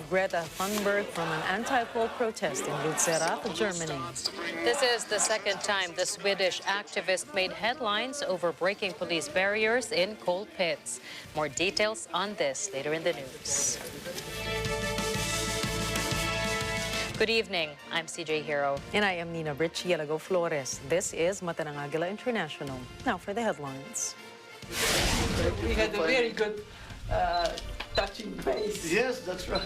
Greta Thunberg from an anti-poll protest in Lützerath, Germany. This is the second time the Swedish activist made headlines over breaking police barriers in coal pits. More details on this later in the news. Good evening. I'm CJ Hero. And I am Nina Brichielago Flores. This is Matang Agila International. Now for the headlines. We had a very good touching base. Yes, that's right.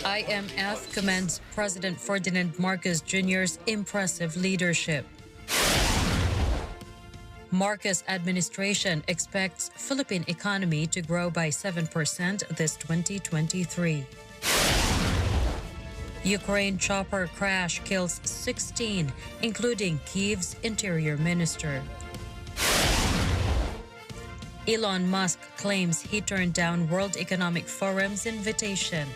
IMF commends President Ferdinand Marcos Jr.'s impressive leadership. Marcos administration expects Philippine economy to grow by 7% this 2023. Ukraine chopper crash kills 16, including Kyiv's interior minister. Elon Musk claims he turned down World Economic Forum's invitation.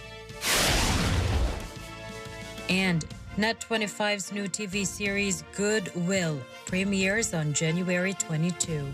And Net25's new TV series Goodwill premieres on January 22.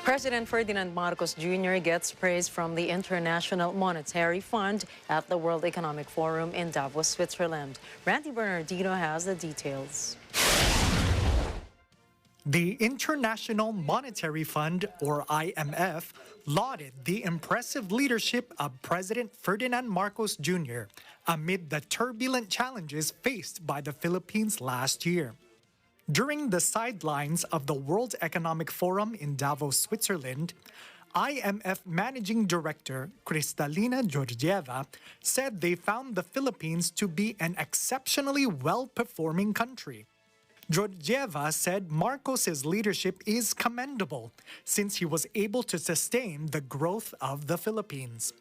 President Ferdinand Marcos Jr. gets praise from the International Monetary Fund at the World Economic Forum in Davos, Switzerland. Randy Bernardino has the details. The International Monetary Fund, or IMF, lauded the impressive leadership of President Ferdinand Marcos Jr. amid the turbulent challenges faced by the Philippines last year. During the sidelines of the World Economic Forum in Davos, Switzerland, IMF Managing Director Kristalina Georgieva said they found the Philippines to be an exceptionally well-performing country. Georgieva said Marcos's leadership is commendable since he was able to sustain the growth of the Philippines.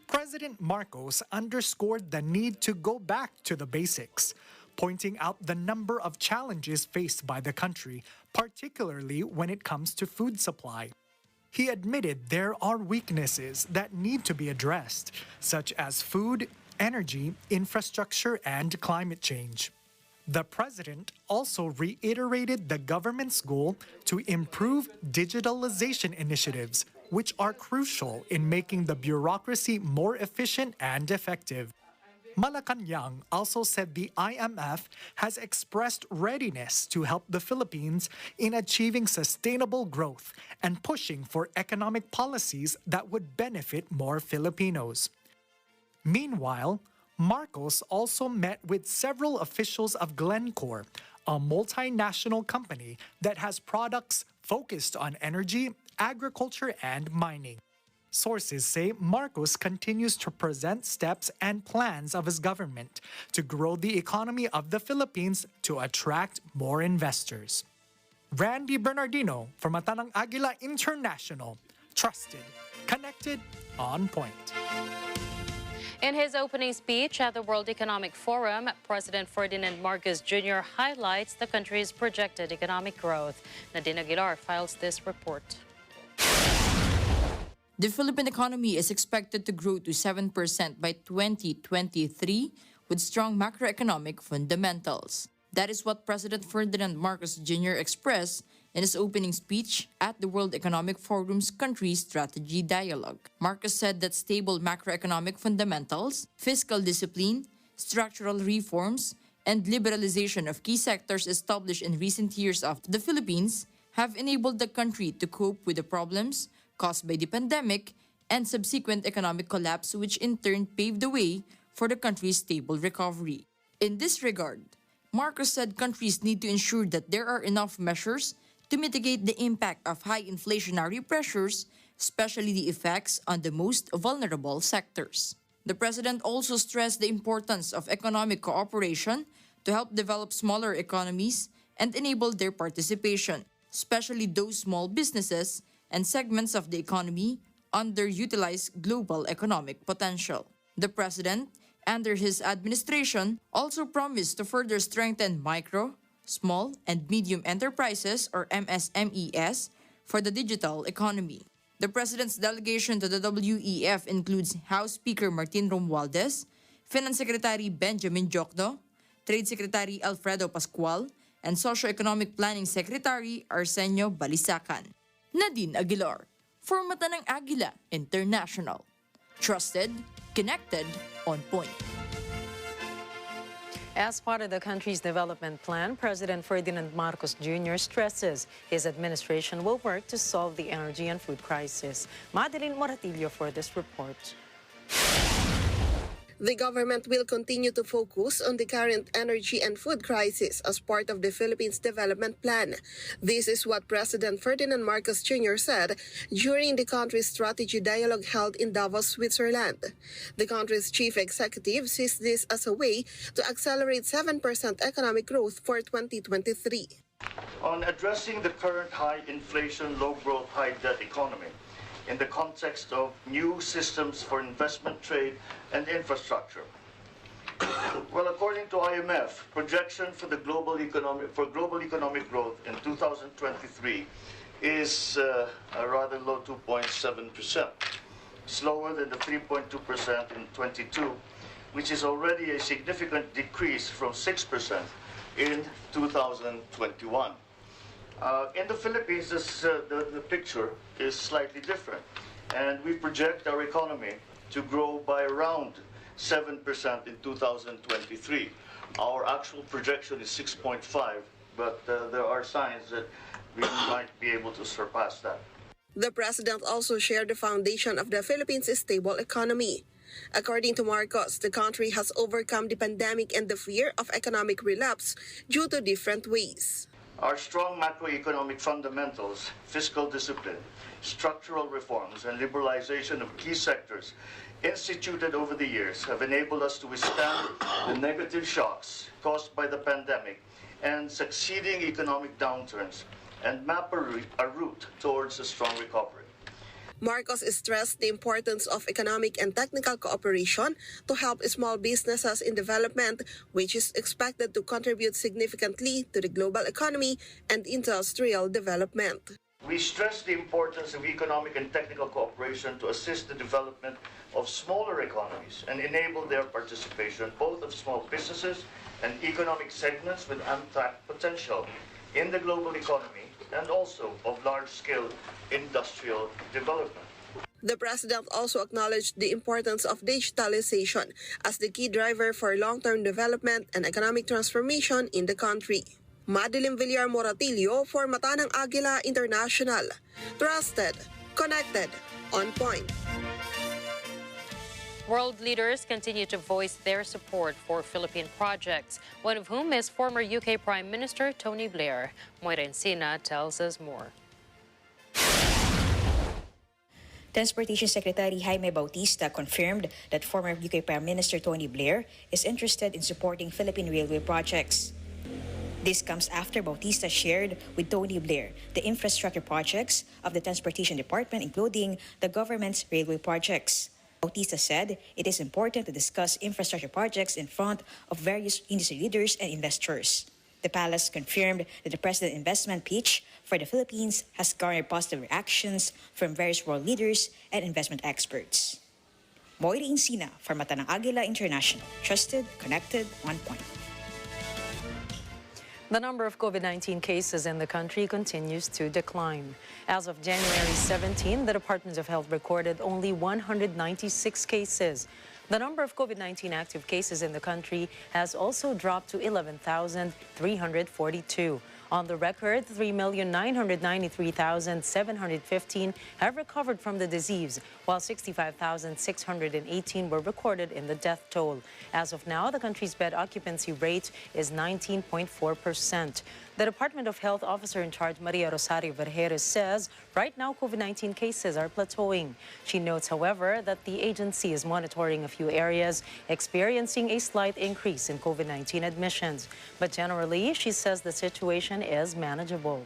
President Marcos underscored the need to go back to the basics, pointing out the number of challenges faced by the country, particularly when it comes to food supply. He admitted there are weaknesses that need to be addressed, such as food, energy, infrastructure, and climate change. The president also reiterated the government's goal to improve digitalization initiatives, which are crucial in making the bureaucracy more efficient and effective. Malacanang also said the IMF has expressed readiness to help the Philippines in achieving sustainable growth and pushing for economic policies that would benefit more Filipinos. Meanwhile, Marcos also met with several officials of Glencore, a multinational company that has products focused on energy, agriculture, and mining. Sources say Marcos continues to present steps and plans of his government to grow the economy of the Philippines to attract more investors. Randy Bernardino for Matang Agila International. Trusted, connected, on point. In his opening speech at the World Economic Forum, President Ferdinand Marcos Jr. highlights the country's projected economic growth. Nadine Aguilar files this report. The Philippine economy is expected to grow to 7% by 2023 with strong macroeconomic fundamentals. That is what President Ferdinand Marcos Jr. expressed in his opening speech at the World Economic Forum's Country Strategy Dialogue. Marcos said that stable macroeconomic fundamentals, fiscal discipline, structural reforms, and liberalization of key sectors established in recent years of the Philippines have enabled the country to cope with the problems caused by the pandemic and subsequent economic collapse, which in turn paved the way for the country's stable recovery. In this regard, Marcos said countries need to ensure that there are enough measures to mitigate the impact of high inflationary pressures, especially the effects on the most vulnerable sectors. The president also stressed the importance of economic cooperation to help develop smaller economies and enable their participation, especially those small businesses and segments of the economy underutilize global economic potential. The president, under his administration, also promised to further strengthen micro, small, and medium enterprises or MSMEs for the digital economy. The president's delegation to the WEF includes House Speaker Martin Romualdez, Finance Secretary Benjamin Jokno, Trade Secretary Alfredo Pascual, and Socio-Economic Planning Secretary Arsenio Balisacan. Nadine Aguilar, for Mata ng Agila International. Trusted, connected, on point. As part of the country's development plan, President Ferdinand Marcos Jr. stresses his administration will work to solve the energy and food crisis. Madeline Moratillo for this report. The government will continue to focus on the current energy and food crisis as part of the Philippines Development Plan. This is what President Ferdinand Marcos Jr. said during the country's strategy dialogue held in Davos, Switzerland. The country's chief executive sees this as a way to accelerate 7% economic growth for 2023. On addressing the current high inflation, low growth, high debt economy, in the context of new systems for investment, trade, and infrastructure. Well, according to IMF, projection for the global economic growth in 2023 is a rather low 2.7%, slower than the 3.2% in 22, which is already a significant decrease from 6% in 2021. In the Philippines, the picture is slightly different, and we project our economy to grow by around 7% in 2023. Our actual projection is 6.5, but there are signs that we might be able to surpass that. The president also shared the foundation of the Philippines' stable economy. According to Marcos, the country has overcome the pandemic and the fear of economic relapse due to different ways. Our strong macroeconomic fundamentals, fiscal discipline, structural reforms, and liberalization of key sectors instituted over the years have enabled us to withstand the negative shocks caused by the pandemic and succeeding economic downturns and map a route towards a strong recovery. Marcos stressed the importance of economic and technical cooperation to help small businesses in development, which is expected to contribute significantly to the global economy and industrial development. We stress the importance of economic and technical cooperation to assist the development of smaller economies and enable their participation, both of small businesses and economic segments with untapped potential in the global economy, and also of large-scale industrial development. The president also acknowledged the importance of digitalization as the key driver for long-term development and economic transformation in the country. Madeline Villar Moratillo for Mata ng Agila International. Trusted, connected, on point. World leaders continue to voice their support for Philippine projects, one of whom is former UK Prime Minister Tony Blair. Moira Encina tells us more. Transportation Secretary Jaime Bautista confirmed that former UK Prime Minister Tony Blair is interested in supporting Philippine railway projects. This comes after Bautista shared with Tony Blair the infrastructure projects of the Transportation Department, including the government's railway projects. Bautista said it is important to discuss infrastructure projects in front of various industry leaders and investors. The palace confirmed that the president's investment pitch for the Philippines has garnered positive reactions from various world leaders and investment experts. Moira Encina for Mata ng Agila International. Trusted, connected, on point. The number of COVID-19 cases in the country continues to decline. As of January 17, the Department of Health recorded only 196 cases. The number of COVID-19 active cases in the country has also dropped to 11,342. On the record, 3,993,715 have recovered from the disease, while 65,618 were recorded in the death toll. As of now, the country's bed occupancy rate is 19.4%. The Department of Health Officer in charge, Maria Rosario Vergeres, says right now COVID-19 cases are plateauing. She notes, however, that the agency is monitoring a few areas experiencing a slight increase in COVID-19 admissions. But generally, she says the situation is manageable.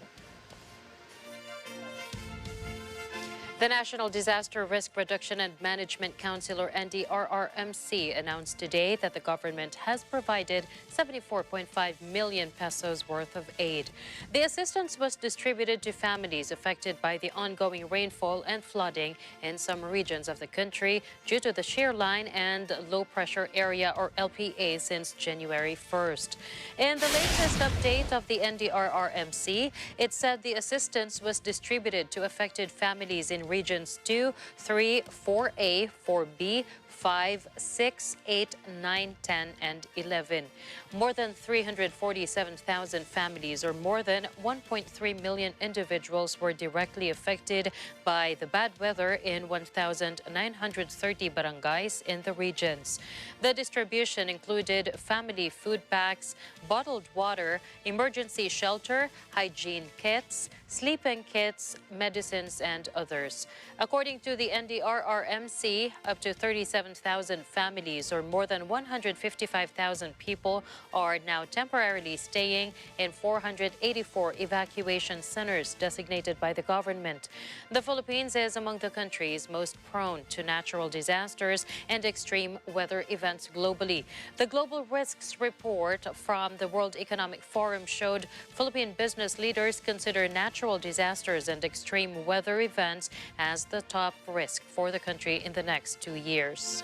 The National Disaster Risk Reduction and Management Council, or NDRRMC, announced today that the government has provided 74.5 million pesos worth of aid. The assistance was distributed to families affected by the ongoing rainfall and flooding in some regions of the country due to the shear line and low pressure area, or LPA, since January 1st. In the latest update of the NDRRMC, it said the assistance was distributed to affected families in regions 2, 3, 4A, 4B, 5, 6, 8, 9, 10, and 11. More than 347,000 families, or more than 1.3 million individuals, were directly affected by the bad weather in 1,930 barangays in the regions. The distribution included family food packs, bottled water, emergency shelter, hygiene kits, sleeping kits, medicines, and others. According to the NDRRMC, up to 37,000 families, or more than 155,000 people, are now temporarily staying in 484 evacuation centers designated by the government. The Philippines is among the countries most prone to natural disasters and extreme weather events globally. The Global Risks Report from the World Economic Forum showed Philippine business leaders consider natural disasters and extreme weather events as the top risk for the country in the next 2 years.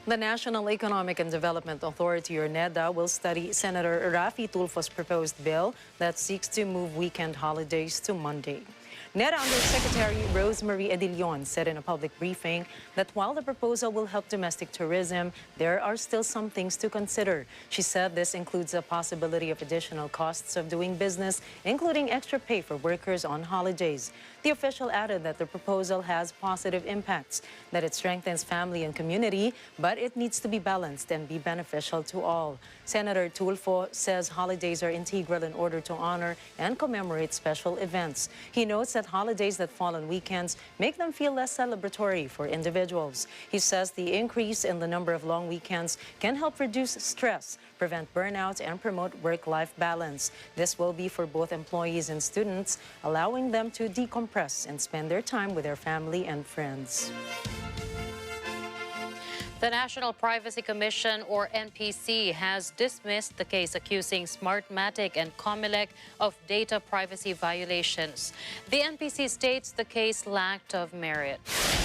The National Economic and Development Authority, or NEDA, will study Senator Raffy Tulfo's proposed bill that seeks to move weekend holidays to Monday. NEDA Undersecretary Rosemary Edilion said in a public briefing that while the proposal will help domestic tourism, there are still some things to consider. She said this includes the possibility of additional costs of doing business, including extra pay for workers on holidays. The official added that the proposal has positive impacts, that it strengthens family and community, but it needs to be balanced and be beneficial to all. Senator Tulfo says holidays are integral in order to honor and commemorate special events. He notes that holidays that fall on weekends make them feel less celebratory for individuals. He says the increase in the number of long weekends can help reduce stress, prevent burnout, and promote work-life balance. This will be for both employees and students, allowing them to decompress and spend their time with their family and friends. The National Privacy Commission, or NPC, has dismissed the case accusing Smartmatic and Comelec of data privacy violations. The NPC states the case lacked of merit.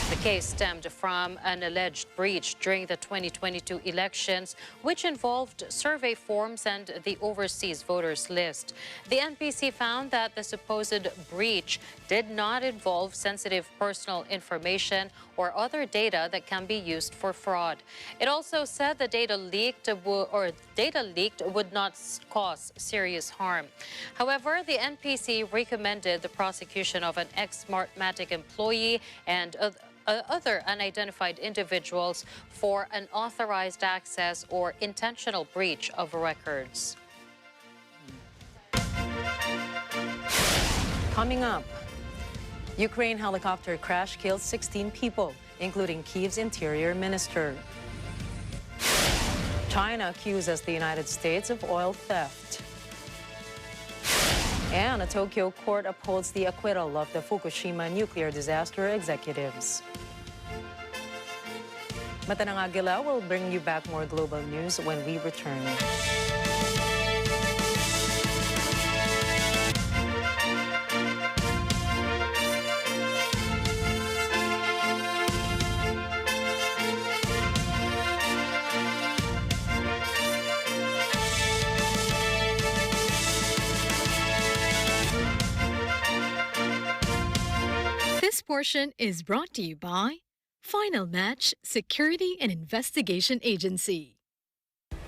The case stemmed from an alleged breach during the 2022 elections, which involved survey forms and the overseas voters list. The NPC found that the supposed breach did not involve sensitive personal information or other data that can be used for fraud. It also said the data leaked would not cause serious harm. However, the NPC recommended the prosecution of an ex-Smartmatic employee and other unidentified individuals for unauthorized access or intentional breach of records. Coming up, Ukraine helicopter crash killed 16 people, including Kyiv's interior minister. China accuses the United States of oil theft. And a Tokyo court upholds the acquittal of the Fukushima nuclear disaster executives. Matanang Agila will bring you back more global news when we return. This portion is brought to you by Final Match Security and Investigation Agency.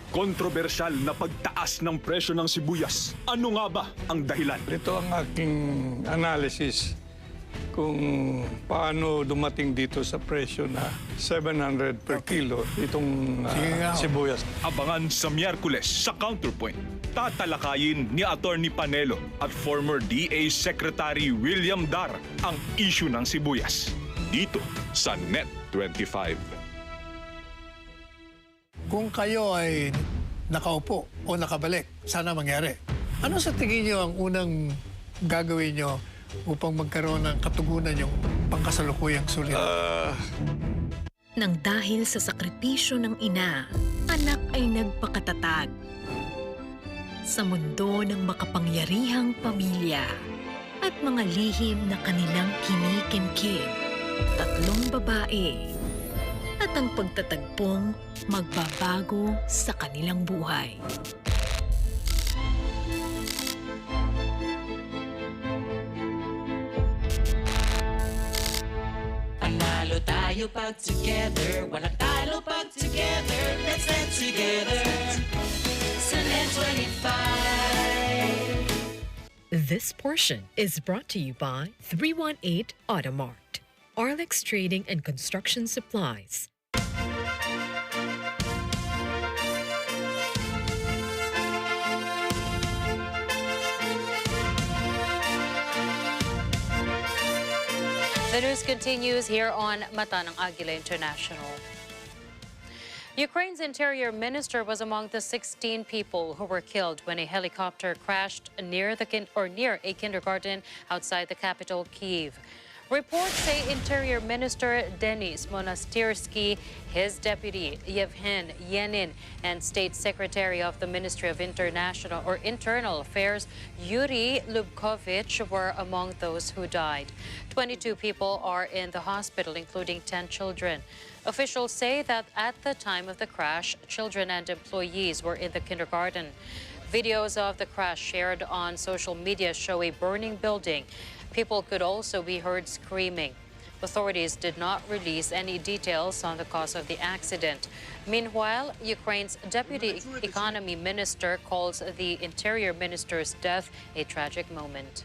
Kontrobersyal na pagtaas ng presyo ng sibuyas. Ano nga ba ang dahilan? Ito ang aking analysis kung paano dumating dito sa presyo na 700 per kilo itong sibuyas. Abangan sa Miyerkules sa Counterpoint. Tatalakayin ni Attorney Panelo at former DA Secretary William Dar ang issue ng sibuyas. Dito sa Net 25. Kung kayo ay nakaupo o nakabalik, sana mangyari. Ano sa tingin niyo ang unang gagawin niyo upang magkaroon ng katugunan yung pangkasalukuyang sulit? Nang dahil sa sakripisyo ng ina, anak ay nagpakatatag. Sa mundo ng makapangyarihang pamilya at mga lihim na kanilang kinikimkim, 3 babae at ang pagtatagpong magbabago sa kanilang buhay. Panalo tayo pag together, walang talo pag together. Let's stand together sa Net 25. This portion is brought to you by 318 Automart, Arlex Trading and Construction Supplies. The news continues here on Mata ng Agila International. Ukraine's interior minister was among the 16 people who were killed when a helicopter crashed near a kindergarten outside the capital, Kyiv. Reports say Interior Minister Denis Monastyrsky, his deputy Yevhen Yenin, and State Secretary of the Ministry of Internal Affairs Yuri Lubkovich were among those who died. 22 people are in the hospital, including 10 children. Officials say that at the time of the crash, children and employees were in the kindergarten. Videos of the crash shared on social media show a burning building. People could also be heard screaming. Authorities did not release any details on the cause of the accident. Meanwhile, Ukraine's Deputy Economy Minister calls the Interior Minister's death a tragic moment.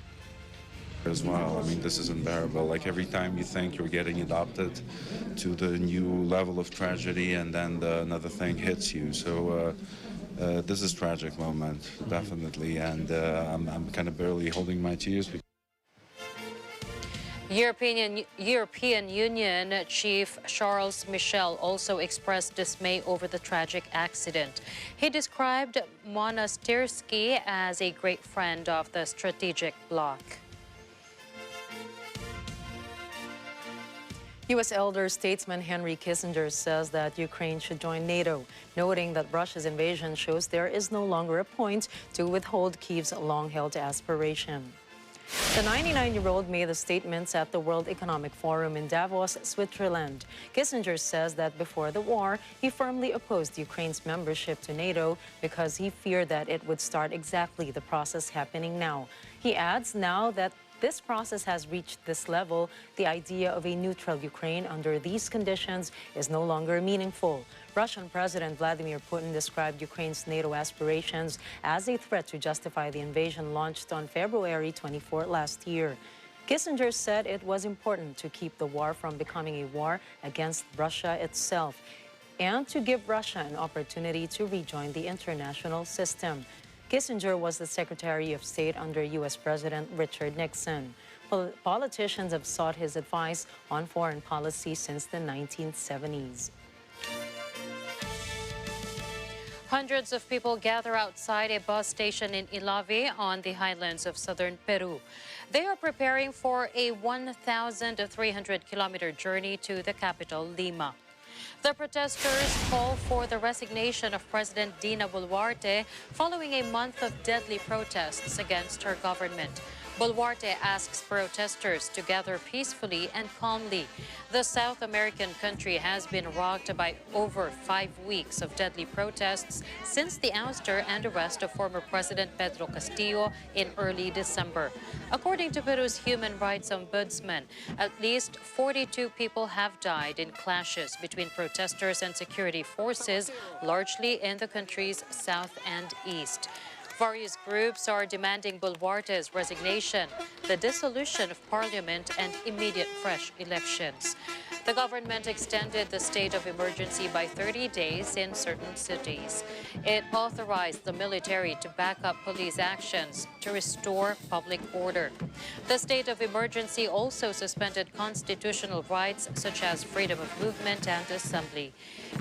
As well, I mean, this is unbearable. Like every time you think you're getting adopted to the new level of tragedy, and then another thing hits you. So this is a tragic moment, definitely, and I'm kind of barely holding my tears. European Union Chief Charles Michel also expressed dismay over the tragic accident. He described Monastyrsky as a great friend of the strategic bloc. U.S. elder statesman Henry Kissinger says that Ukraine should join NATO, noting that Russia's invasion shows there is no longer a point to withhold Kyiv's long-held aspiration. The 99-year-old made the statements at the World Economic Forum in Davos, Switzerland. Kissinger says that before the war, he firmly opposed Ukraine's membership to NATO because he feared that it would start exactly the process happening now. He adds now that this process has reached this level, the idea of a neutral Ukraine under these conditions is no longer meaningful. Russian President Vladimir Putin described Ukraine's NATO aspirations as a threat to justify the invasion launched on February 24 last year. Kissinger said it was important to keep the war from becoming a war against Russia itself and to give Russia an opportunity to rejoin the international system. Kissinger was the Secretary of State under U.S. President Richard Nixon. Politicians have sought his advice on foreign policy since the 1970s. Hundreds of people gather outside a bus station in Ilave on the highlands of southern Peru. They are preparing for a 1,300-kilometer journey to the capital, Lima. The protesters call for the resignation of President Dina Boluarte following a month of deadly protests against her government. Boluarte asks protesters to gather peacefully and calmly. The South American country has been rocked by over 5 weeks of deadly protests since the ouster and arrest of former President Pedro Castillo in early December. According to Peru's Human Rights Ombudsman, at least 42 people have died in clashes between protesters and security forces, largely in the country's south and east. Various groups are demanding Boluarte's resignation, the dissolution of parliament, and immediate fresh elections. The government extended the state of emergency by 30 days in certain cities. It authorized the military to back up police actions to restore public order. The state of emergency also suspended constitutional rights such as freedom of movement and assembly.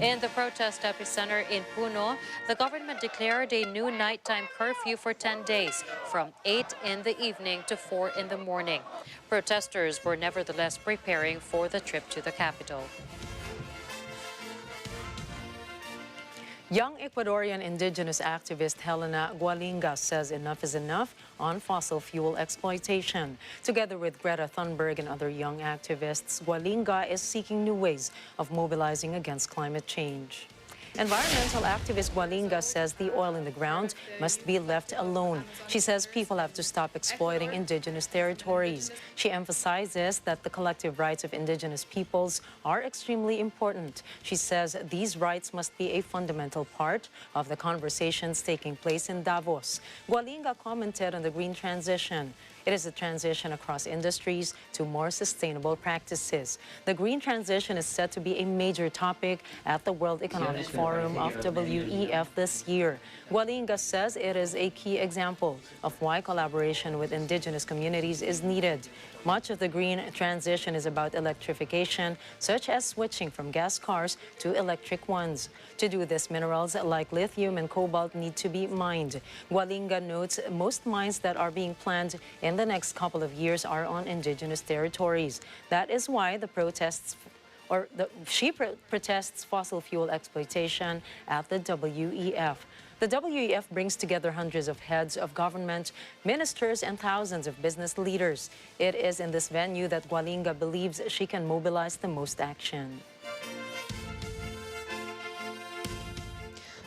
In the protest epicenter in Puno, the government declared a new nighttime curfew for 10 days, from 8 in the evening to 4 in the morning. Protesters were nevertheless preparing for the trip to the capital. Young Ecuadorian indigenous activist Helena Gualinga says enough is enough on fossil fuel exploitation. Together with Greta Thunberg and other young activists, Gualinga is seeking new ways of mobilizing against climate change. Environmental activist Gualinga says the oil in the ground must be left alone. She says people have to stop exploiting indigenous territories. She emphasizes that the collective rights of indigenous peoples are extremely important. She says these rights must be a fundamental part of the conversations taking place in Davos. Gualinga commented on the green transition. It is a transition across industries to more sustainable practices. The green transition is set to be a major topic at the World Economic Forum of WEF this year. Gualinga says it is a key example of why collaboration with indigenous communities is needed. Much of the green transition is about electrification, such as switching from gas cars to electric ones. To do this, minerals like lithium and cobalt need to be mined. Gualinga notes most mines that are being planned in the next couple of years are on indigenous territories. That is why she protests fossil fuel exploitation at the WEF. The WEF brings together hundreds of heads of government, ministers, and thousands of business leaders. It is in this venue that Gualinga believes she can mobilize the most action.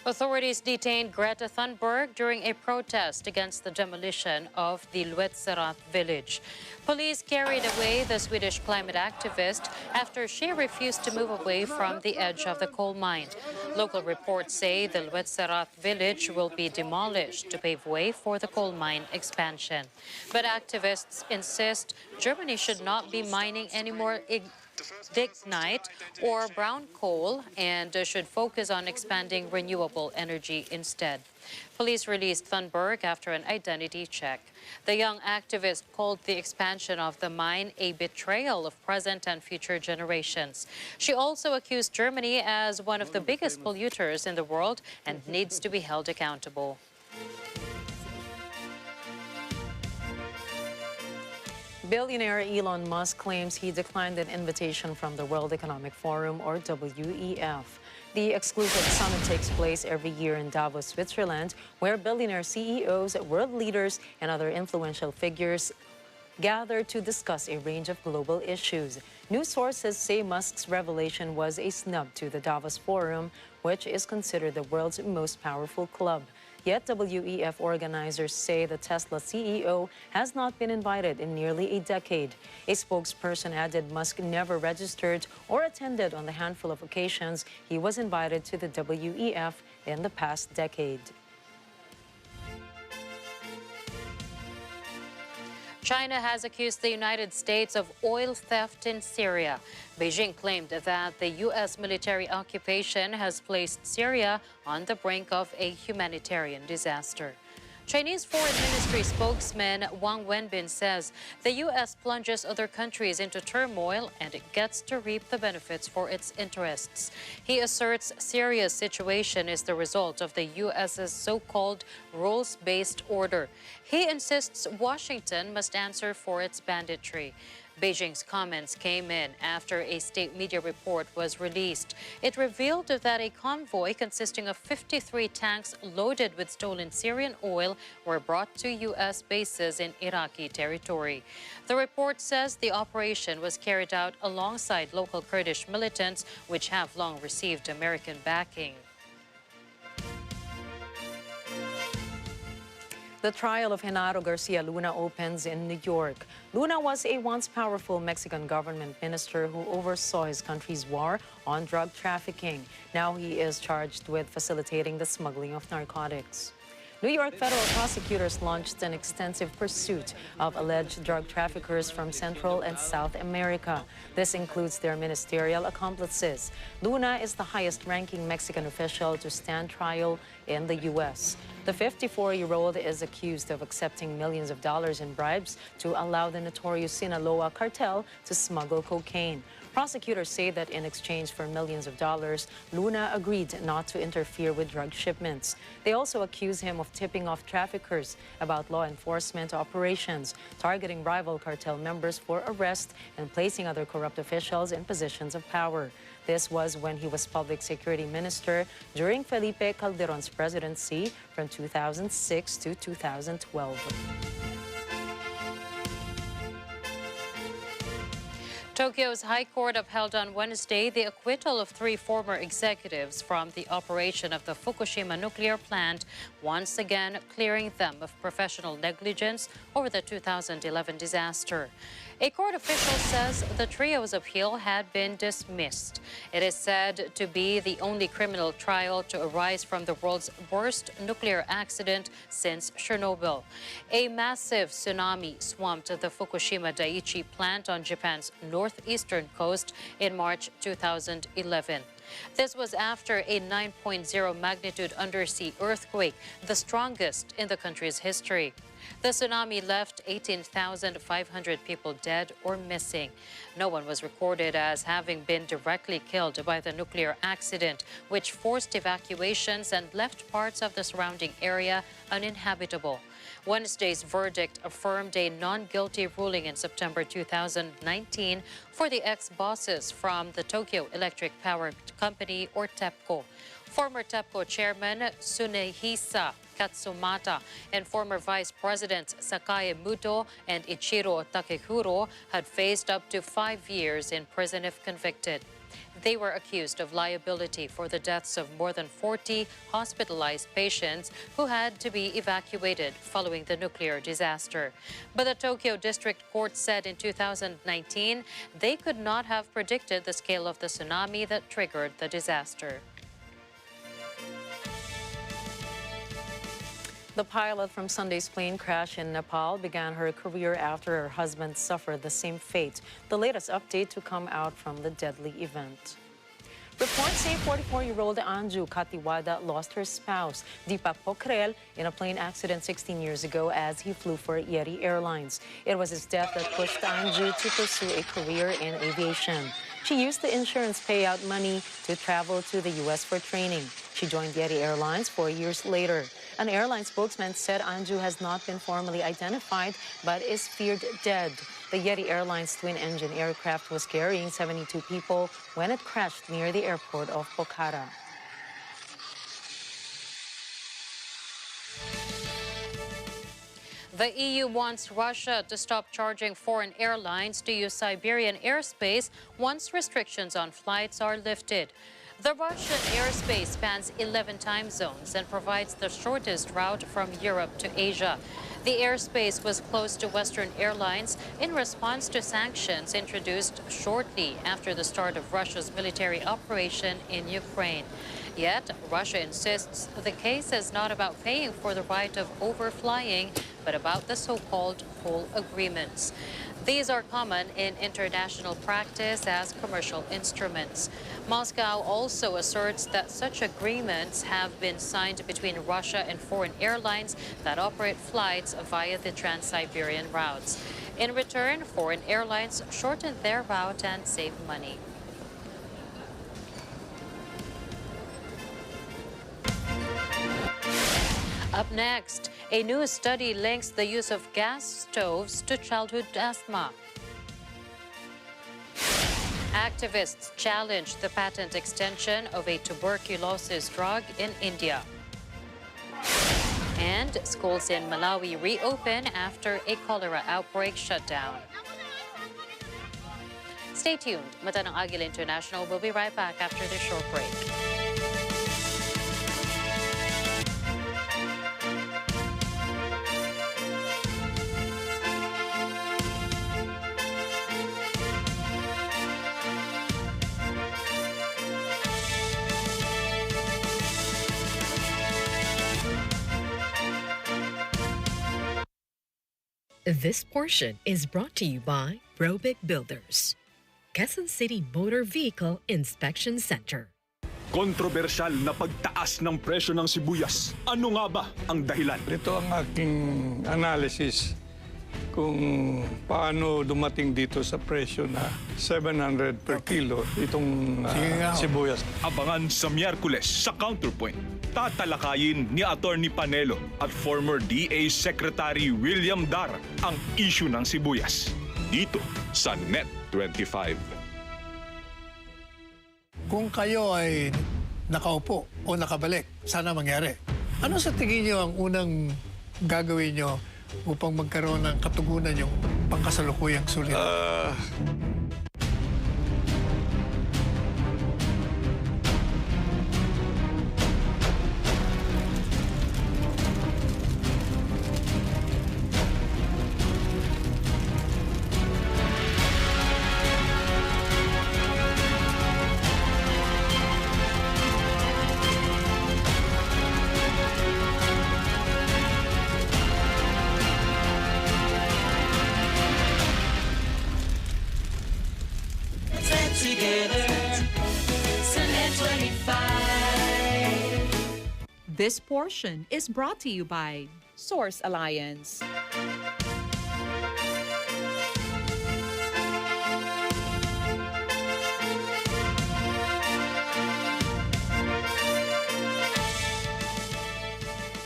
Authorities detained Greta Thunberg during a protest against the demolition of the Luetzerat village. Police carried away the Swedish climate activist after she refused to move away from the edge of the coal mine. Local reports say the Luetzerat village will be demolished to pave way for the coal mine expansion. But activists insist Germany should not be mining any more lignite or brown coal and should focus on expanding renewable energy instead. Police released Thunberg after an identity check. The young activist called the expansion of the mine a betrayal of present and future generations. She also accused Germany as one of the biggest polluters in the world and needs to be held accountable. Billionaire Elon Musk claims he declined an invitation from the World Economic Forum, or WEF. The exclusive summit takes place every year in Davos, Switzerland, where billionaire CEOs, world leaders, and other influential figures gather to discuss a range of global issues. News sources say Musk's revelation was a snub to the Davos Forum, which is considered the world's most powerful club. Yet WEF organizers say the Tesla CEO has not been invited in nearly a decade. A spokesperson added Musk never registered or attended on the handful of occasions he was invited to the WEF in the past decade. China has accused the United States of oil theft in Syria. Beijing claimed that the U.S. military occupation has placed Syria on the brink of a humanitarian disaster. Chinese Foreign Ministry spokesman Wang Wenbin says the U.S. plunges other countries into turmoil and it gets to reap the benefits for its interests. He asserts Syria's situation is the result of the U.S.'s so-called rules-based order. He insists Washington must answer for its banditry. Beijing's comments came in after a state media report was released. It revealed that a convoy consisting of 53 tanks loaded with stolen Syrian oil were brought to U.S. bases in Iraqi territory. The report says the operation was carried out alongside local Kurdish militants, which have long received American backing. The trial of Genaro Garcia Luna opens in New York. Luna was a once powerful Mexican government minister who oversaw his country's war on drug trafficking. Now he is charged with facilitating the smuggling of narcotics. New York federal prosecutors launched an extensive pursuit of alleged drug traffickers from Central and South America. This includes their ministerial accomplices. Luna is the highest-ranking Mexican official to stand trial in the U.S. The 54-year-old is accused of accepting millions of dollars in bribes to allow the notorious Sinaloa cartel to smuggle cocaine. Prosecutors say that in exchange for millions of dollars, Luna agreed not to interfere with drug shipments. They also accuse him of tipping off traffickers about law enforcement operations, targeting rival cartel members for arrest, and placing other corrupt officials in positions of power. This was when he was public security minister during Felipe Calderon's presidency from 2006 to 2012. Tokyo's High Court upheld on Wednesday the acquittal of 3 former executives from the operation of the Fukushima nuclear plant, once again clearing them of professional negligence over the 2011 disaster. A court official says the trio's appeal had been dismissed. It is said to be the only criminal trial to arise from the world's worst nuclear accident since Chernobyl. A massive tsunami swamped the Fukushima Daiichi plant on Japan's northeastern coast in March 2011. This was after a 9.0 magnitude undersea earthquake, the strongest in the country's history. The tsunami left 18,500 people dead or missing. No one was recorded as having been directly killed by the nuclear accident, which forced evacuations and left parts of the surrounding area uninhabitable. Wednesday's verdict affirmed a non-guilty ruling in September 2019 for the ex-bosses from the Tokyo Electric Power Company, or TEPCO. Former TEPCO chairman Tsunehisa Katsumata and former Vice Presidents Sakae Muto and Ichiro Takehiro had faced up to 5 years in prison if convicted. They were accused of liability for the deaths of more than 40 hospitalized patients who had to be evacuated following the nuclear disaster. But the Tokyo District Court said in 2019 they could not have predicted the scale of the tsunami that triggered the disaster. The pilot from Sunday's plane crash in Nepal began her career after her husband suffered the same fate. The latest update to come out from the deadly event. Reports say 44-year-old Anju Katiwada lost her spouse, Deepak Pokhrel, in a plane accident 16 years ago as he flew for Yeti Airlines. It was his death that pushed Anju to pursue a career in aviation. She used the insurance payout money to travel to the U.S. for training. She joined Yeti Airlines 4 years later. An airline spokesman said Anju has not been formally identified but is feared dead. The Yeti Airlines twin-engine aircraft was carrying 72 people when it crashed near the airport of Pokhara. The EU wants Russia to stop charging foreign airlines to use Siberian airspace once restrictions on flights are lifted. The Russian airspace spans 11 time zones and provides the shortest route from Europe to Asia. The airspace was closed to Western airlines in response to sanctions introduced shortly after the start of Russia's military operation in Ukraine. Yet, Russia insists the case is not about paying for the right of overflying, but about the so-called toll agreements. These are common in international practice as commercial instruments. Moscow also asserts that such agreements have been signed between Russia and foreign airlines that operate flights via the Trans-Siberian routes. In return, foreign airlines shorten their route and save money. Up next, a new study links the use of gas stoves to childhood asthma. Activists challenge the patent extension of a tuberculosis drug in India. And schools in Malawi reopen after a cholera outbreak shutdown. Stay tuned. Mata ng Agila International will be right back after this short break. This portion is brought to you by Robic Builders, Quezon City Motor Vehicle Inspection Center. Kontrobersyal na pagtaas ng presyo ng sibuyas. Ano nga ba ang dahilan? Ito ang aking analysis kung paano dumating dito sa presyo na 700 per kilo itong sibuyas. Abangan sa Miyerkules sa Counterpoint. Tatalakayin ni Atty. Panelo at former DA Secretary William Dar ang issue ng sibuyas. Dito sa Net 25. Kung kayo ay nakaupo o nakabalik, sana mangyari. Ano sa tingin nyo ang unang gagawin nyo upang magkaroon ng katugunan yung pangkasalukuyang sulit? This portion is brought to you by Source Alliance.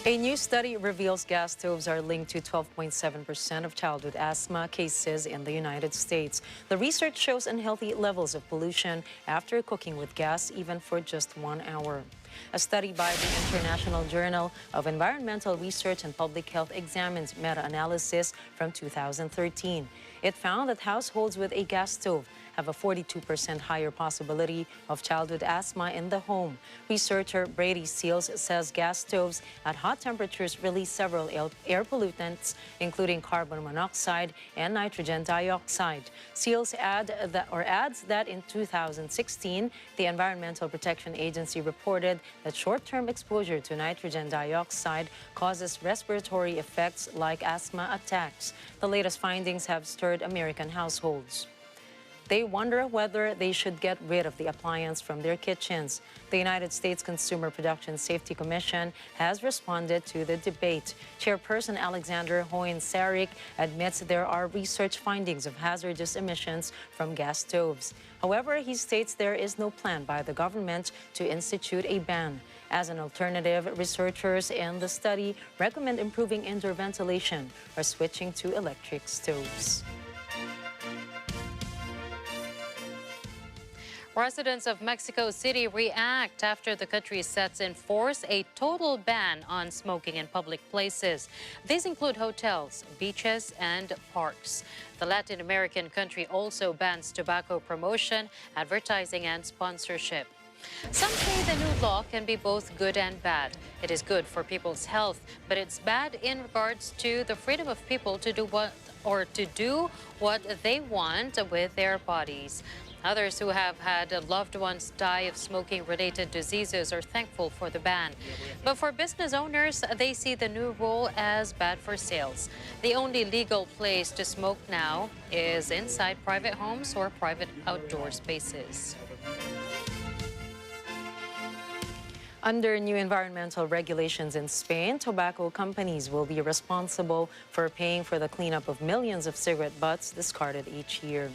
A new study reveals gas stoves are linked to 12.7% of childhood asthma cases in the United States. The research shows unhealthy levels of pollution after cooking with gas, even for just 1 hour. A study by the International Journal of Environmental Research and Public Health examines meta-analysis from 2013. It found that households with a gas stove have a 42% higher possibility of childhood asthma in the home. Researcher Brady Seals says gas stoves at hot temperatures release several air pollutants, including carbon monoxide and nitrogen dioxide. Seals adds that in 2016, the Environmental Protection Agency reported that short-term exposure to nitrogen dioxide causes respiratory effects like asthma attacks. The latest findings have stirred American households. They wonder whether they should get rid of the appliance from their kitchens. The United States Consumer Production Safety Commission has responded to the debate. Chairperson Alexander Hoyne-Sarik admits there are research findings of hazardous emissions from gas stoves. However, he states there is no plan by the government to institute a ban. As an alternative, researchers in the study recommend improving indoor ventilation or switching to electric stoves. Residents of Mexico City react after the country sets in force a total ban on smoking in public places. These include hotels, beaches, and parks. The Latin American country also bans tobacco promotion, advertising, and sponsorship. Some say the new law can be both good and bad. It is good for people's health, but it's bad in regards to the freedom of people to do what they want with their bodies. Others who have had loved ones die of smoking-related diseases are thankful for the ban. But for business owners, they see the new rule as bad for sales. The only legal place to smoke now is inside private homes or private outdoor spaces. Under new environmental regulations in Spain, tobacco companies will be responsible for paying for the cleanup of millions of cigarette butts discarded each year.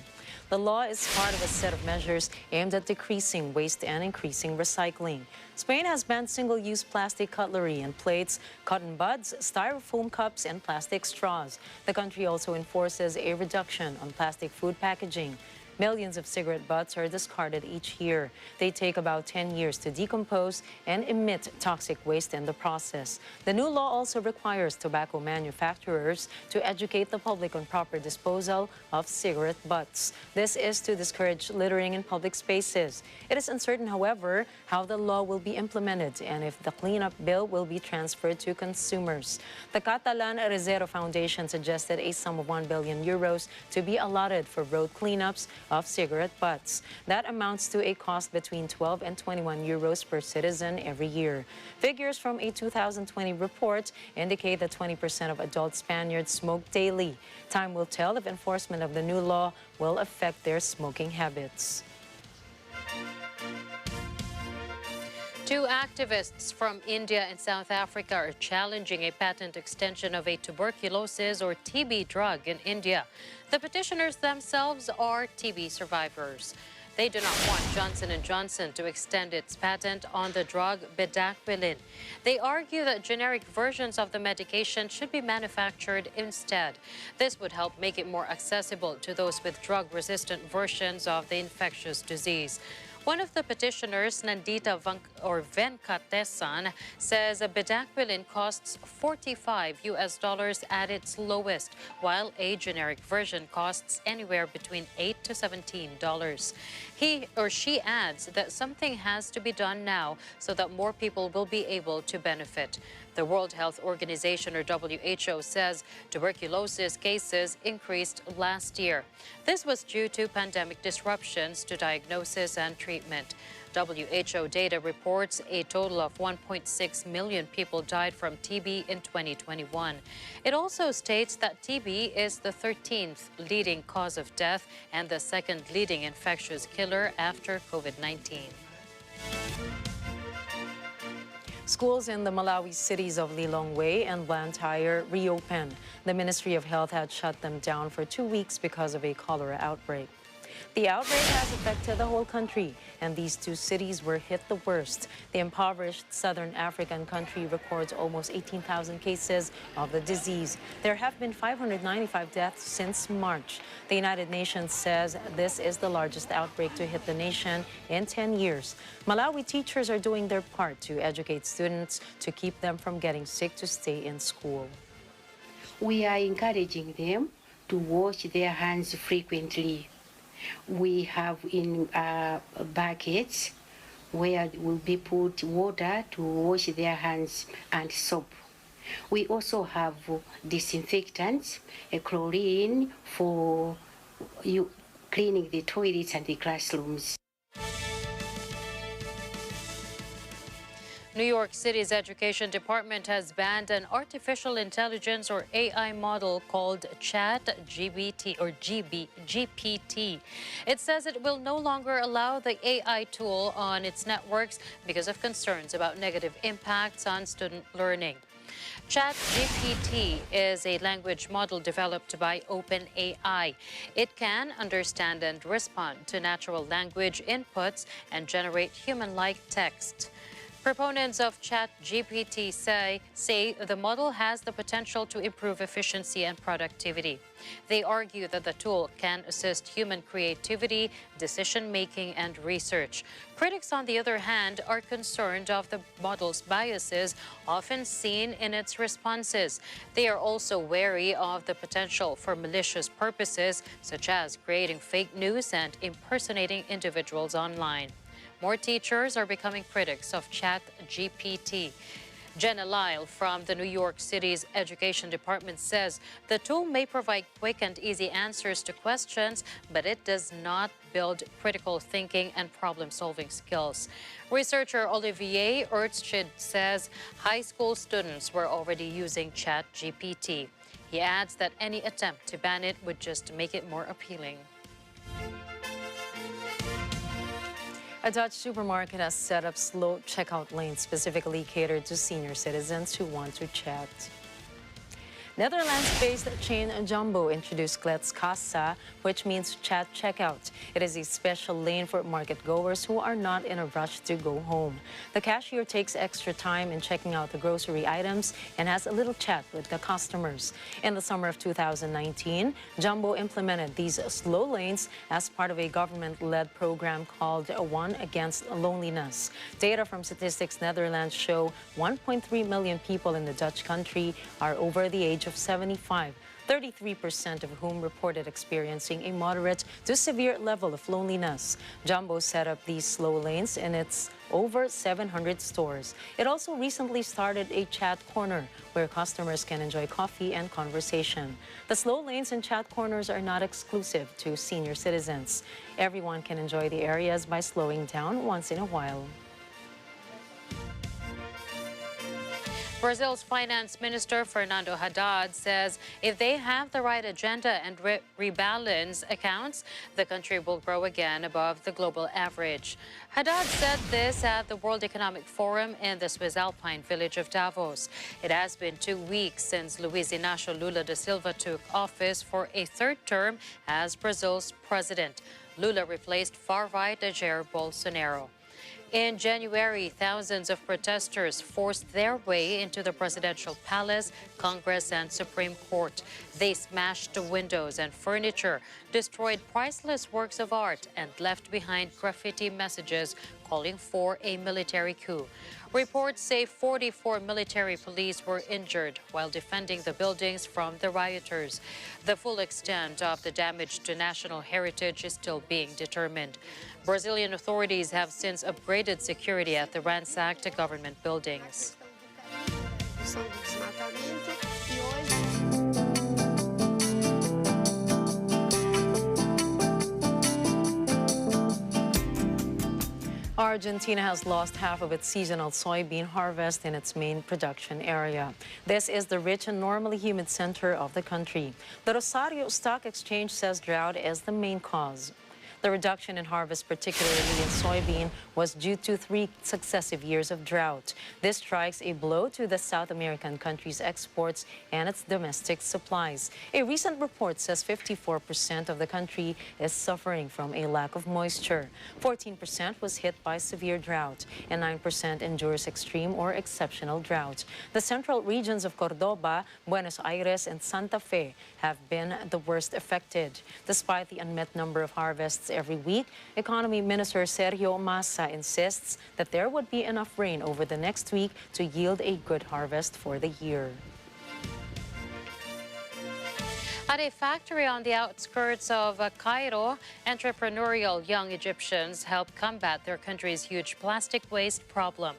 The law is part of a set of measures aimed at decreasing waste and increasing recycling. Spain has banned single-use plastic cutlery and plates, cotton buds, styrofoam cups, and plastic straws. The country also enforces a reduction on plastic food packaging. Millions of cigarette butts are discarded each year. They take about 10 years to decompose and emit toxic waste in the process. The new law also requires tobacco manufacturers to educate the public on proper disposal of cigarette butts. This is to discourage littering in public spaces. It is uncertain, however, how the law will be implemented and if the cleanup bill will be transferred to consumers. The Catalan Rezero Foundation suggested a sum of 1 billion euros to be allotted for road cleanups of cigarette butts. That amounts to a cost between 12 and 21 euros per citizen every year. Figures from a 2020 report indicate that 20% of adult Spaniards smoke daily. Time will tell if enforcement of the new law will affect their smoking habits. Two activists from India and South Africa are challenging a patent extension of a tuberculosis or TB drug in India. The petitioners themselves are TB survivors. They do not want Johnson & Johnson to extend its patent on the drug bedaquiline. They argue that generic versions of the medication should be manufactured instead. This would help make it more accessible to those with drug-resistant versions of the infectious disease. One of the petitioners, Nandita Venkatesan, says a bedaquiline costs $45 at its lowest, while a generic version costs anywhere between $8 to $17. He or she adds that something has to be done now so that more people will be able to benefit. The World Health Organization, or WHO, says tuberculosis cases increased last year. This was due to pandemic disruptions to diagnosis and treatment. WHO data reports a total of 1.6 million people died from TB in 2021. It also states that TB is the 13th leading cause of death and the second leading infectious killer after COVID-19. Schools in the Malawi cities of Lilongwe and Blantyre reopened. The Ministry of Health had shut them down for 2 weeks because of a cholera outbreak. The outbreak has affected the whole country, and these two cities were hit the worst. The impoverished southern African country records almost 18,000 cases of the disease. There have been 595 deaths since March. The United Nations says this is the largest outbreak to hit the nation in 10 years. Malawi teachers are doing their part to educate students to keep them from getting sick to stay in school. We are encouraging them to wash their hands frequently. We have in buckets where will be put water to wash their hands and soap. We also have disinfectants, a chlorine for cleaning the toilets and the classrooms. New York City's Education Department has banned an artificial intelligence or AI model called ChatGPT or GPT. It says it will no longer allow the AI tool on its networks because of concerns about negative impacts on student learning. ChatGPT is a language model developed by OpenAI. It can understand and respond to natural language inputs and generate human-like text. Proponents of ChatGPT say the model has the potential to improve efficiency and productivity. They argue that the tool can assist human creativity, decision-making, and research. Critics, on the other hand, are concerned of the model's biases often seen in its responses. They are also wary of the potential for malicious purposes, such as creating fake news and impersonating individuals online. More teachers are becoming critics of ChatGPT. Jenna Lyle from the New York City's Education Department says the tool may provide quick and easy answers to questions, but it does not build critical thinking and problem-solving skills. Researcher Olivier Ertschid says high school students were already using ChatGPT. He adds that any attempt to ban it would just make it more appealing. A Dutch supermarket has set up slow checkout lanes specifically catered to senior citizens who want to chat. Netherlands-based chain Jumbo introduced Kletskassa, which means chat checkout. It is a special lane for market-goers who are not in a rush to go home. The cashier takes extra time in checking out the grocery items and has a little chat with the customers. In the summer of 2019, Jumbo implemented these slow lanes as part of a government-led program called One Against Loneliness. Data from Statistics Netherlands show 1.3 million people in the Dutch country are over the age of 75, 33% of whom reported experiencing a moderate to severe level of loneliness. Jumbo set up these slow lanes in its over 700 stores. It also recently started a chat corner where customers can enjoy coffee and conversation. The slow lanes and chat corners are not exclusive to senior citizens. Everyone can enjoy the areas by slowing down once in a while. Brazil's finance minister, Fernando Haddad, says if they have the right agenda and rebalance accounts, the country will grow again above the global average. Haddad said this at the World Economic Forum in the Swiss Alpine village of Davos. It has been 2 weeks since Luiz Inácio Lula da Silva took office for a third term as Brazil's president. Lula replaced far-right Jair Bolsonaro. In January, thousands of protesters forced their way into the presidential palace, Congress, and Supreme Court. They smashed the windows and furniture, destroyed priceless works of art, and left behind graffiti messages calling for a military coup. Reports say 44 military police were injured while defending the buildings from the rioters. The full extent of the damage to national heritage is still being determined. Brazilian authorities have since upgraded security at the ransacked government buildings. Argentina has lost half of its seasonal soybean harvest in its main production area. This is the rich and normally humid center of the country. The Rosario Stock Exchange says drought is the main cause. The reduction in harvest, particularly in soybean, was due to 3 successive years of drought. This strikes a blow to the South American country's exports and its domestic supplies. A recent report says 54% of the country is suffering from a lack of moisture. 14% was hit by severe drought, and 9% endures extreme or exceptional drought. The central regions of Cordoba, Buenos Aires, and Santa Fe have been the worst affected. Despite the unmet number of harvests every week, Economy Minister Sergio Massa insists that there would be enough rain over the next week to yield a good harvest for the year. At a factory on the outskirts of Cairo, entrepreneurial young Egyptians help combat their country's huge plastic waste problem.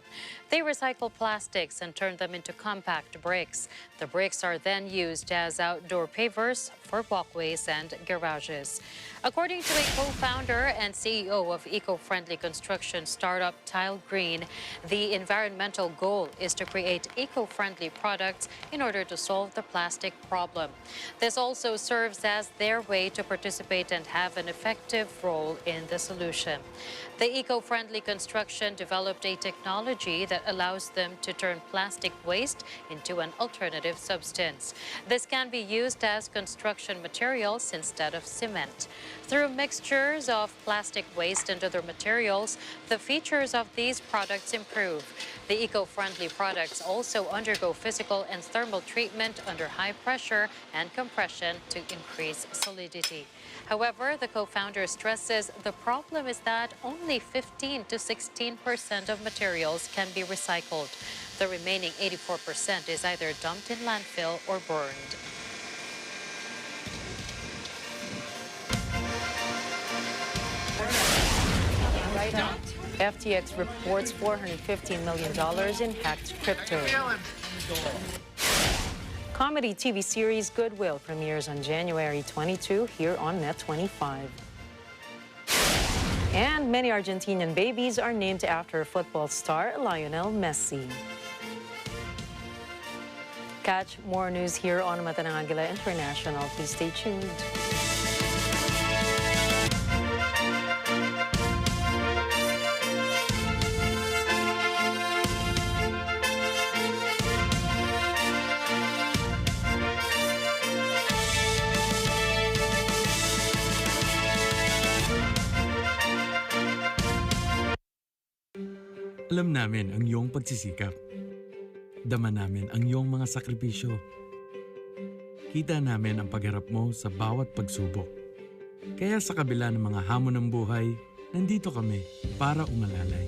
They recycle plastics and turn them into compact bricks. The bricks are then used as outdoor pavers for walkways and garages. According to a co-founder and CEO of eco-friendly construction startup Tile Green, the environmental goal is to create eco-friendly products in order to solve the plastic problem. This also serves as their way to participate and have an effective role in the solution. The eco-friendly construction developed a technology that allows them to turn plastic waste into an alternative substance. This can be used as construction materials instead of cement. Through mixtures of plastic waste and other materials, the features of these products improve. The eco-friendly products also undergo physical and thermal treatment under high pressure and compression to increase solidity. However, the co-founder stresses the problem is that only 15 to 16% of materials can be recycled. The remaining 84% is either dumped in landfill or burned. Right now, FTX reports $415 million in hacked crypto. Comedy TV series Goodwill premieres on January 22 here on Net 25. And many Argentinian babies are named after football star Lionel Messi. Catch more news here on Agila International. Please stay tuned. Alam namin ang iyong pagsisikap. Dama namin ang iyong mga sakripisyo. Kita namin ang pagharap mo sa bawat pagsubok. Kaya sa kabila ng mga hamon ng buhay, nandito kami para umalalay.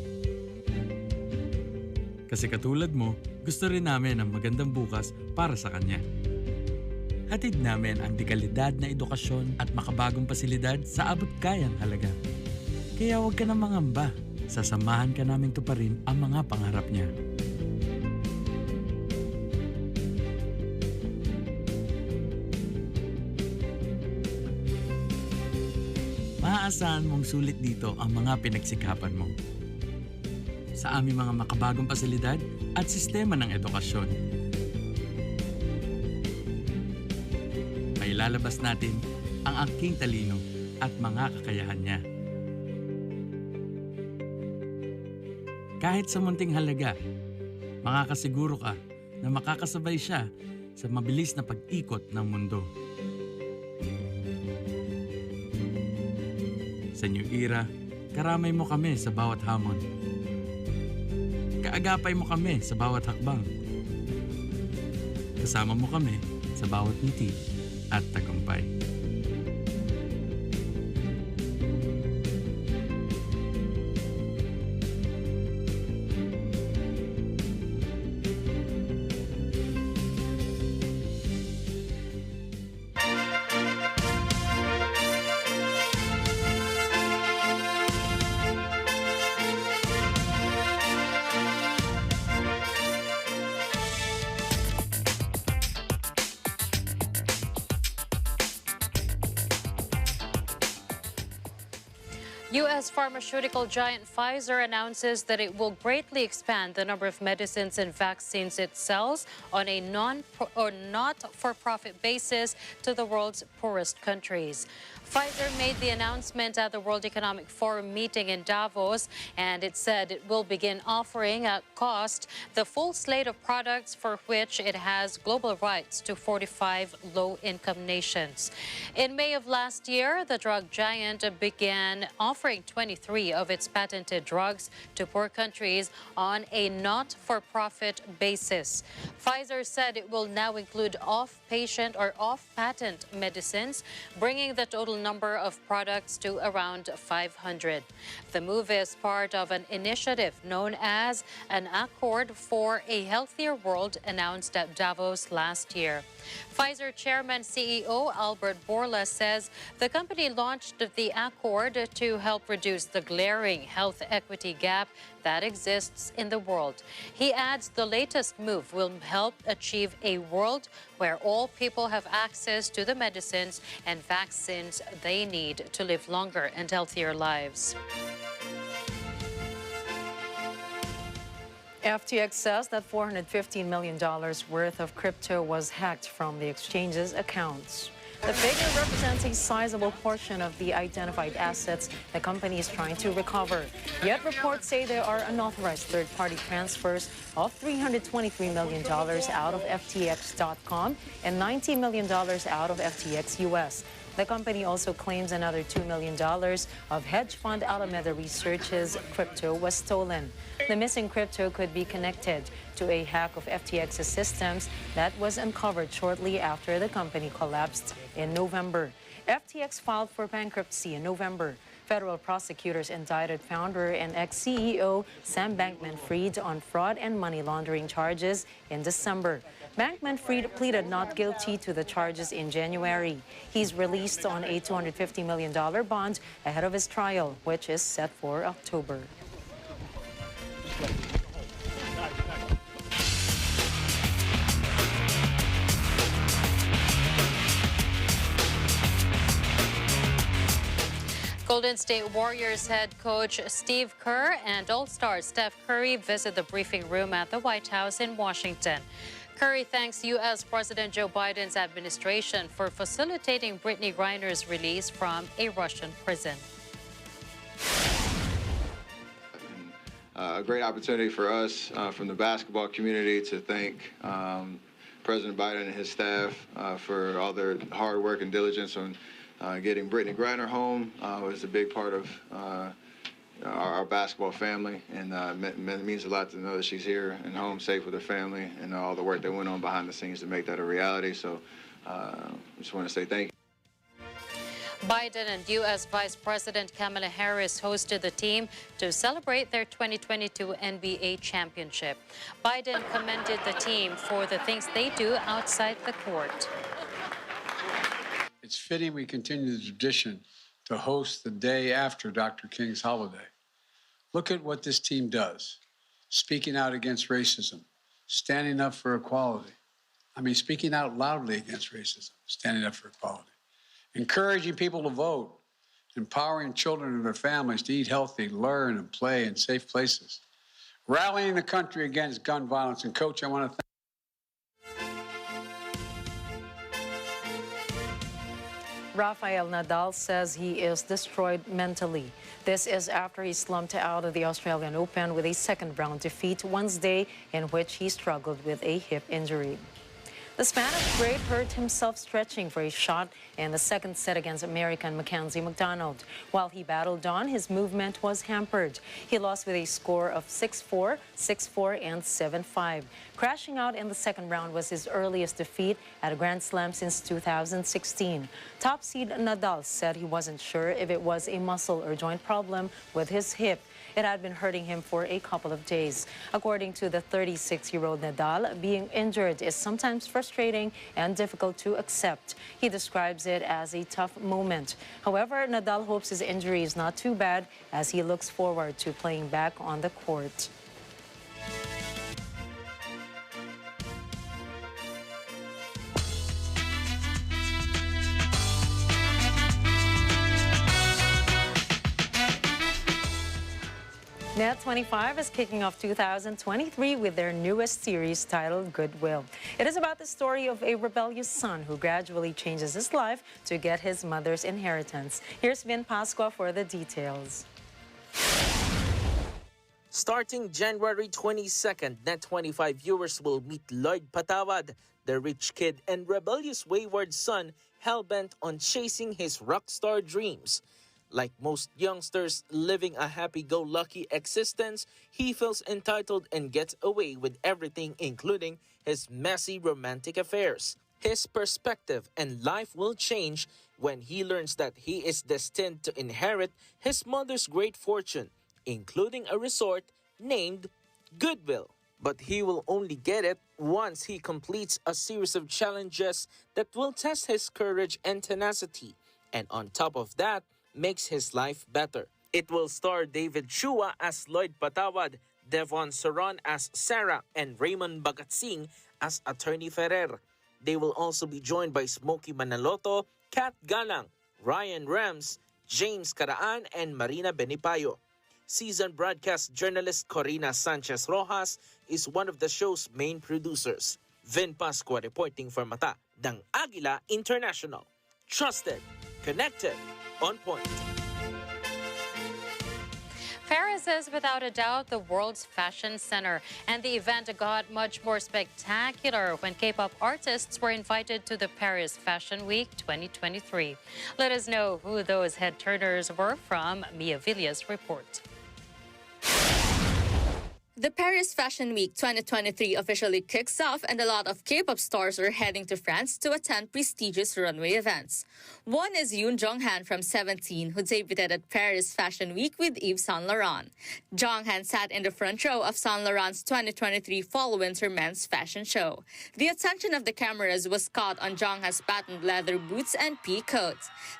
Kasi katulad mo, gusto rin namin ang magandang bukas para sa kanya. Hatid namin ang dekalidad na edukasyon at makabagong pasilidad sa abot-kayang halaga. Kaya huwag ka na mangamba. Sasamahan ka namin tuparin ang mga pangarap niya. Maaasahan mong sulit dito ang mga pinagsikapan mo. Sa aming mga makabagong pasilidad at sistema ng edukasyon. Mailalabas natin ang aking talino at mga kakayahan niya. Kahit sa munting halaga, makakasiguro ka na makakasabay siya sa mabilis na pag-ikot ng mundo. Sa New Era, karamay mo kami sa bawat hamon. Kaagapay mo kami sa bawat hakbang. Kasama mo kami sa bawat ngiti at tagumpay. U.S. pharmaceutical giant Pfizer announces that it will greatly expand the number of medicines and vaccines it sells on a not-for-profit basis to the world's poorest countries. Pfizer made the announcement at the World Economic Forum meeting in Davos, and it said it will begin offering at cost the full slate of products for which it has global rights to 45 low-income nations. In May of last year, the drug giant began offering 23 of its patented drugs to poor countries on a not-for-profit basis. Pfizer said it will now include off-patient or off-patent medicines, bringing the total number of products to around 500. The move is part of an initiative known as an Accord for a Healthier World announced at Davos last year. Pfizer Chairman CEO Albert Bourla says the company launched the accord to help reduce the glaring health equity gap that exists in the world. He adds the latest move will help achieve a world where all people have access to the medicines and vaccines they need to live longer and healthier lives. FTX says that $415 million worth of crypto was hacked from the exchange's accounts. The figure represents a sizable portion of the identified assets the company is trying to recover. Yet reports say there are unauthorized third-party transfers of $323 million out of FTX.com and $90 million out of FTX US. The company also claims another $2 million of hedge fund Alameda Research's crypto was stolen. The missing crypto could be connected to a hack of FTX's systems that was uncovered shortly after the company collapsed in November. FTX filed for bankruptcy in November. Federal prosecutors indicted founder and ex-CEO Sam Bankman-Fried on fraud and money laundering charges in December. Bankman-Fried pleaded not guilty to the charges in January. He's released on a $250 million bond ahead of his trial, which is set for October. Golden State Warriors head coach Steve Kerr and All-Star Steph Curry visit the briefing room at the White House in Washington. Curry thanks U.S. President Joe Biden's administration for facilitating Brittany Griner's release from a Russian prison. A great opportunity for us from the basketball community to thank President Biden and his staff for all their hard work and diligence on getting Brittany Griner home. Was a big part of our basketball family, and it means a lot to know that she's here and home safe with her family, and all the work that went on behind the scenes to make that a reality. So I just want to say thank you. Biden and U.S. Vice President Kamala Harris hosted the team to celebrate their 2022 NBA championship. Biden commended the team for the things they do outside the court. It's fitting we continue the tradition to host the day after Dr. King's holiday. Look at what this team does. Speaking out against racism, standing up for equality. Speaking out loudly against racism, standing up for equality. Encouraging people to vote, empowering children and their families to eat healthy, learn, and play in safe places. Rallying the country against gun violence. And Coach, I want to Rafael Nadal says he is destroyed mentally. This is after he slumped out of the Australian Open with a second-round defeat Wednesday in which he struggled with a hip injury. The Spanish great hurt himself stretching for a shot in the second set against American Mackenzie McDonald. While he battled on, his movement was hampered. He lost with a score of 6-4, 6-4, and 7-5. Crashing out in the second round was his earliest defeat at a Grand Slam since 2016. Top seed Nadal said he wasn't sure if it was a muscle or joint problem with his hip. It had been hurting him for a couple of days. According to the 36-year-old Nadal, being injured is sometimes frustrating and difficult to accept. He describes it as a tough moment. However, Nadal hopes his injury is not too bad as he looks forward to playing back on the court. Net 25 is kicking off 2023 with their newest series titled Goodwill. It is about the story of a rebellious son who gradually changes his life to get his mother's inheritance. Here's Vin Pascua for the details. Starting January 22nd, Net 25 viewers will meet Lloyd Patawad, the rich kid and rebellious wayward son hell-bent on chasing his rock star dreams. Like most youngsters living a happy-go-lucky existence, he feels entitled and gets away with everything, including his messy romantic affairs. His perspective and life will change when he learns that he is destined to inherit his mother's great fortune, including a resort named Goodwill. But he will only get it once he completes a series of challenges that will test his courage and tenacity. And on top of that, makes his life better. It will star David Chua as Lloyd Patawad, Devon Soron as Sarah, and Raymond Bagatsing as Attorney Ferrer. They will also be joined by Smokey Manaloto, Kat Galang, Ryan Rams, James Caraan, and Marina Benipayo. Seasoned broadcast journalist Corina Sanchez Rojas is one of the show's main producers. Vin Pascua reporting for Mata ng Agila International. Trusted, connected, on point. Paris is without a doubt the world's fashion center, and the event got much more spectacular when K-pop artists were invited to the Paris Fashion Week 2023. Let us know who those head-turners were from Mia Villa's report. The Paris Fashion Week 2023 officially kicks off, and a lot of K-pop stars are heading to France to attend prestigious runway events. One is Yoon Jong-han from 17, who debuted at Paris Fashion Week with Yves Saint Laurent. Jong-han sat in the front row of Saint Laurent's 2023 fall-winter men's fashion show. The attention of the cameras was caught on Jong-han's patent leather boots and pea coat.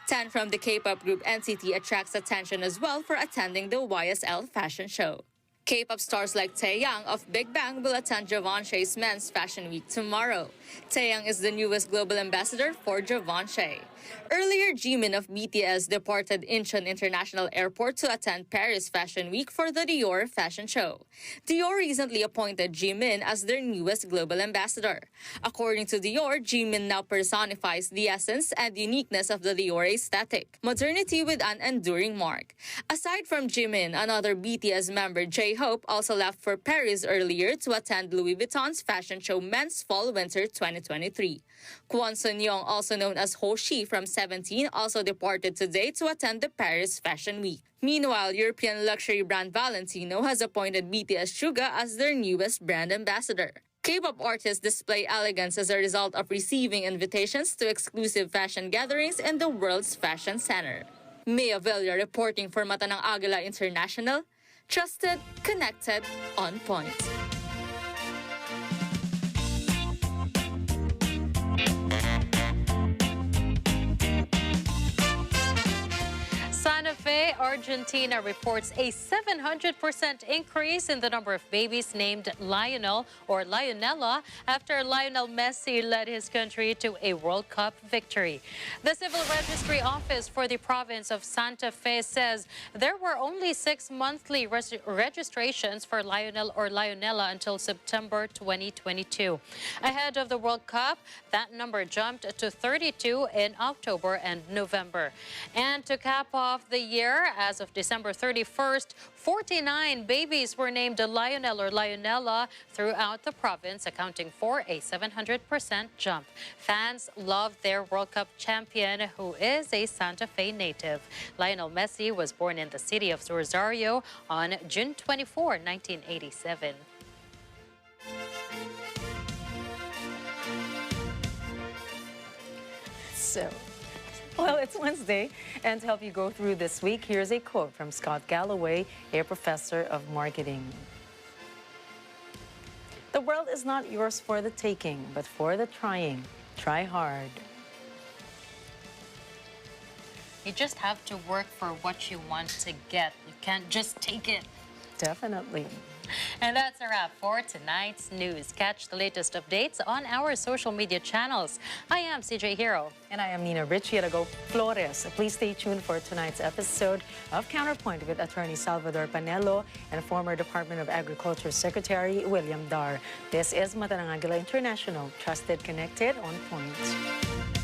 10 from the K-pop group NCT attracts attention as well for attending the YSL fashion show. K-pop stars like Taeyang of Big Bang will attend Givenchy's Men's Fashion Week tomorrow. Taeyang is the newest global ambassador for Givenchy. Earlier, Jimin of BTS departed Incheon International Airport to attend Paris Fashion Week for the Dior fashion show. Dior recently appointed Jimin as their newest global ambassador. According to Dior, Jimin now personifies the essence and uniqueness of the Dior aesthetic, modernity with an enduring mark. Aside from Jimin, another BTS member, Jae Hope also left for Paris earlier to attend Louis Vuitton's fashion show Men's Fall-Winter 2023. Kwon Sun-young, also known as Ho Shi from 17, also departed today to attend the Paris Fashion Week. Meanwhile, European luxury brand Valentino has appointed BTS Suga as their newest brand ambassador. K-pop artists display elegance as a result of receiving invitations to exclusive fashion gatherings in the world's fashion center. Mia Villar reporting for Mata ng Agila International. Trusted, connected, on point. Santa Fe, Argentina reports a 700% increase in the number of babies named Lionel or Lionella after Lionel Messi led his country to a World Cup victory. The Civil Registry Office for the province of Santa Fe says there were only 6 monthly registrations for Lionel or Lionella until September 2022. Ahead of the World Cup, that number jumped to 32 in October and November. And to cap off the year, as of December 31st, 49 babies were named Lionel or Lionella throughout the province, accounting for a 700% jump. Fans love their World Cup champion, who is a Santa Fe native. Lionel Messi was born in the city of Rosario on June 24, 1987. Well, it's Wednesday, and to help you go through this week, here's a quote from Scott Galloway, a professor of marketing. The world is not yours for the taking, but for the trying. Try hard. You just have to work for what you want to get. You can't just take it. Definitely. And that's a wrap for tonight's news. Catch the latest updates on our social media channels. I am CJ Hero. And I am Nina Richierago Flores. Please stay tuned for tonight's episode of Counterpoint with Attorney Salvador Panelo and former Department of Agriculture Secretary William Dar. This is Mata ng Agila International, trusted, connected, on point.